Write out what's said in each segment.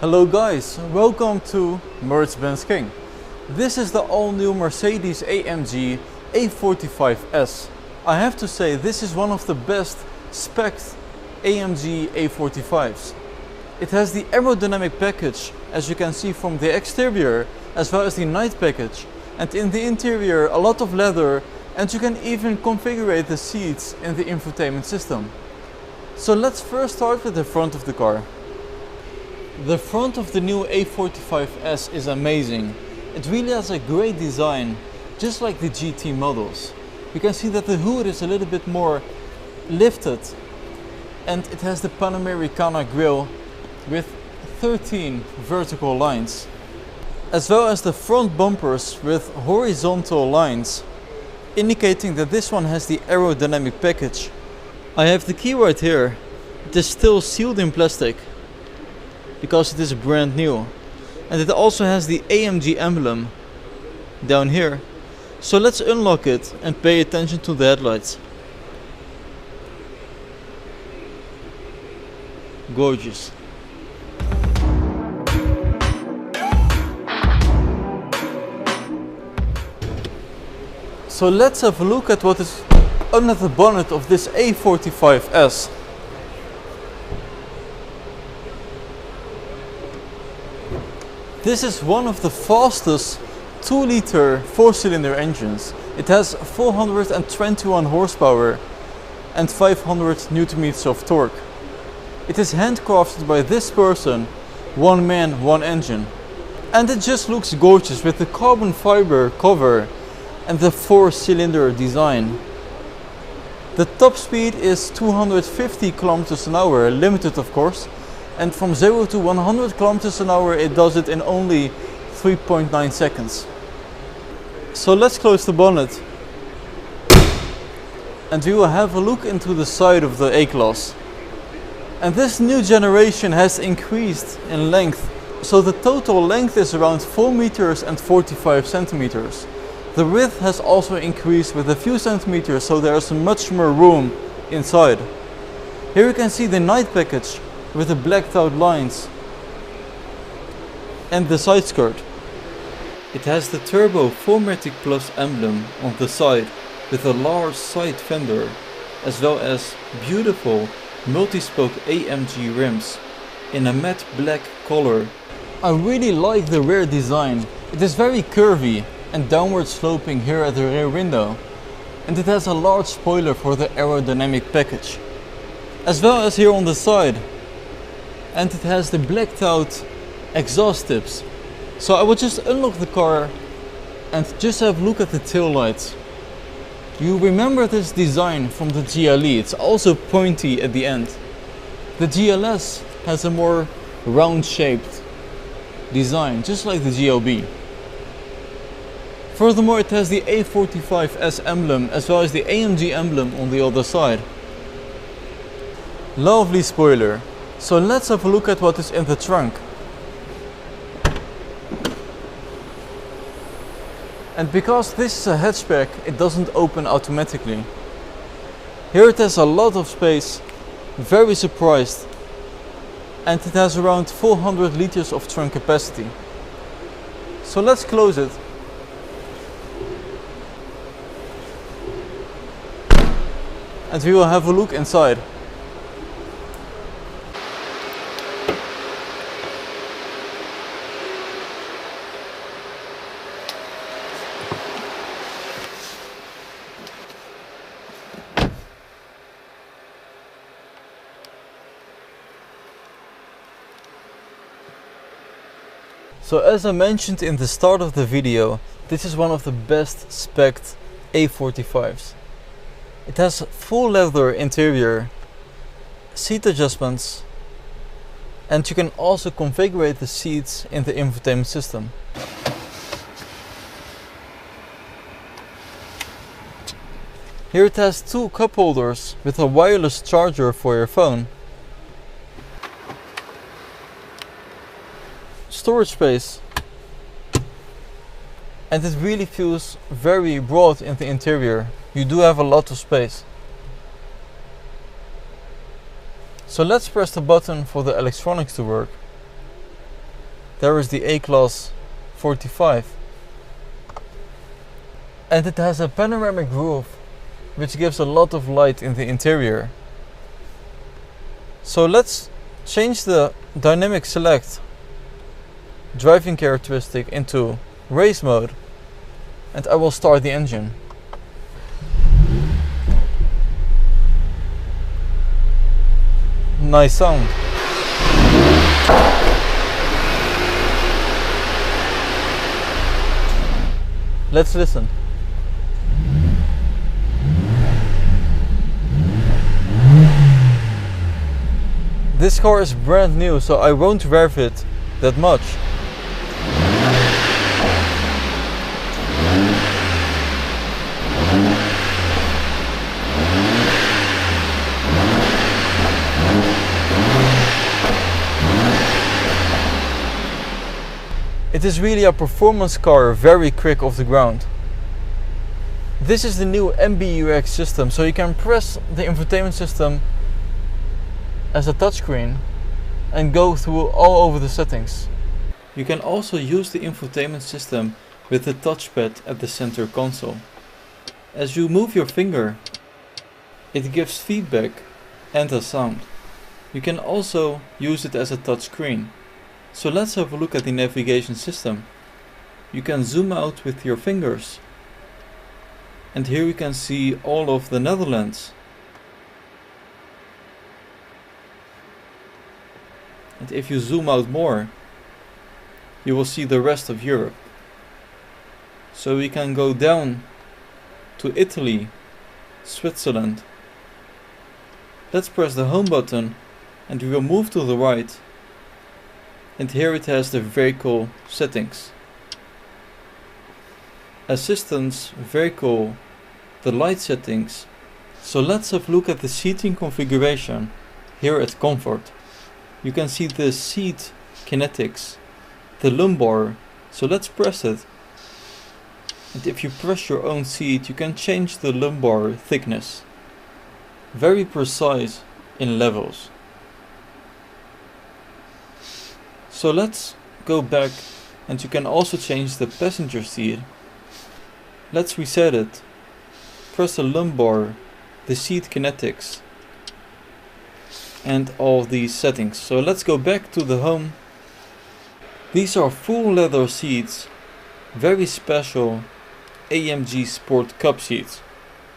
Hello guys, welcome to Mercedes Benz King. This is the all-new Mercedes AMG A45S. I have to say this is one of the best spec'd AMG A45s. It has the aerodynamic package, as you can see from the exterior, as well as the night package, and in the interior a lot of leather, and you can even configure the seats in the infotainment system. So let's first start with the front of the car. The front of the new A45S is amazing. It really has a great design, just like the GT models. You can see that the hood is a little bit more lifted, and it has the Panamericana grille with 13 vertical lines, as well as the front bumpers with horizontal lines, indicating that this one has the aerodynamic package. I have the key right here. It is still sealed in plastic because it is brand new, and it also has the AMG emblem down here. So let's unlock it and pay attention to the headlights. Gorgeous. So let's have a look at what is under the bonnet of this A45S. This is one of the fastest 2-liter 4-cylinder engines. It has 421 horsepower and 500 Nm of torque. It is handcrafted by this person, one man, one engine. And it just looks gorgeous with the carbon fiber cover and the 4-cylinder design. The top speed is 250 km an hour, limited of course. And from 0 to 100 km an hour it does it in only 3.9 seconds. So let's close the bonnet and we will have a look into the side of the A-Class. And this new generation has increased in length, so the total length is around 4 meters and 45 centimeters. The width has also increased with a few centimeters, so there is much more room inside. Here you can see the night package with the blacked out lines and the side skirt. It has the turbo 4MATIC Plus emblem on the side with a large side fender, as well as beautiful multi-spoke AMG rims in a matte black color. I really like the rear design. It is very curvy and downward sloping here at the rear window, and it has a large spoiler for the aerodynamic package, as well as here on the side. And it has the blacked out exhaust tips. So I will just unlock the car and just have a look at the tail lights. You remember this design from the GLE, it's also pointy at the end. The GLS has a more round shaped design, just like the GLB. Furthermore, it has the A45S emblem as well as the AMG emblem on the other side. Lovely spoiler. So let's have a look at what is in the trunk. And because this is a hatchback, it doesn't open automatically. Here it has a lot of space, very surprised. And it has around 400 liters of trunk capacity. So let's close it. And we will have a look inside. So as I mentioned in the start of the video, this is one of the best spec'd A45s. It has full leather interior, seat adjustments, and you can also configure the seats in the infotainment system. Here it has 2 cup holders with a wireless charger for your phone. Storage space, and it really feels very broad in the interior. You do have a lot of space. So let's press the button for the electronics to work. There is the A-Class 45. And it has a panoramic roof which gives a lot of light in the interior. So let's change the dynamic select driving characteristic into race mode, and I will start the engine. Nice sound. Let's listen. This car is brand new, so I won't rev it that much. It is really a performance car, very quick off the ground. This is the new MBUX system, so you can press the infotainment system as a touchscreen and go through all over the settings. You can also use the infotainment system with the touchpad at the center console. As you move your finger, it gives feedback and a sound. You can also use it as a touchscreen. So let's have a look at the navigation system. You can zoom out with your fingers. And here you can see all of the Netherlands. And if you zoom out more, you will see the rest of Europe. So we can go down to Italy, Switzerland. Let's press the home button and we will move to the right. And here it has the vehicle settings. Assistance, vehicle, the light settings. So let's have a look at the seating configuration here at Comfort. You can see the seat kinetics, the lumbar. So let's press it. And if you press your own seat, you can change the lumbar thickness. Very precise in levels. So let's go back, and you can also change the passenger seat. Let's reset it. Press the lumbar, the seat kinetics, and all these settings. So let's go back to the home. These are full leather seats, very special AMG Sport Cup seats.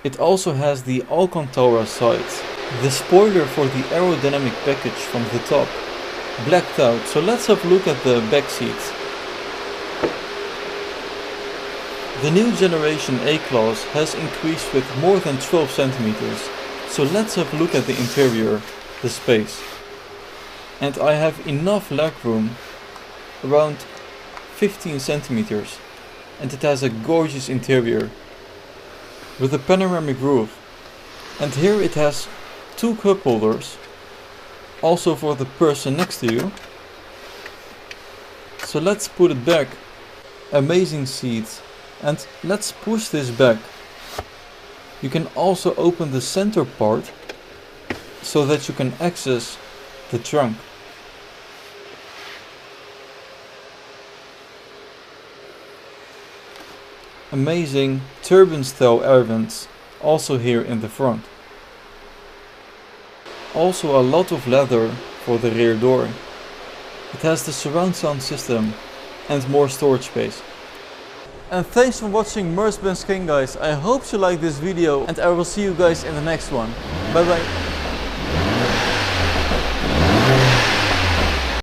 It also has the Alcantara sides, the spoiler for the aerodynamic package from the top, blacked out. So let's have a look at the back seats. The new generation A-Class has increased with more than 12 centimeters. So let's have a look at the interior, the space. And I have enough legroom, around 15 centimeters. And it has a gorgeous interior with a panoramic roof. And here it has two cup holders, also for the person next to you. So let's put it back. Amazing seats. And let's push this back. You can also open the center part so that you can access the trunk. Amazing turbine style air vents also here in the front. Also a lot of leather for the rear door. It has the surround sound system and more storage space. And thanks for watching Mercedes Benz King, guys. I hope you liked this video and I will see you guys in the next one. Bye bye.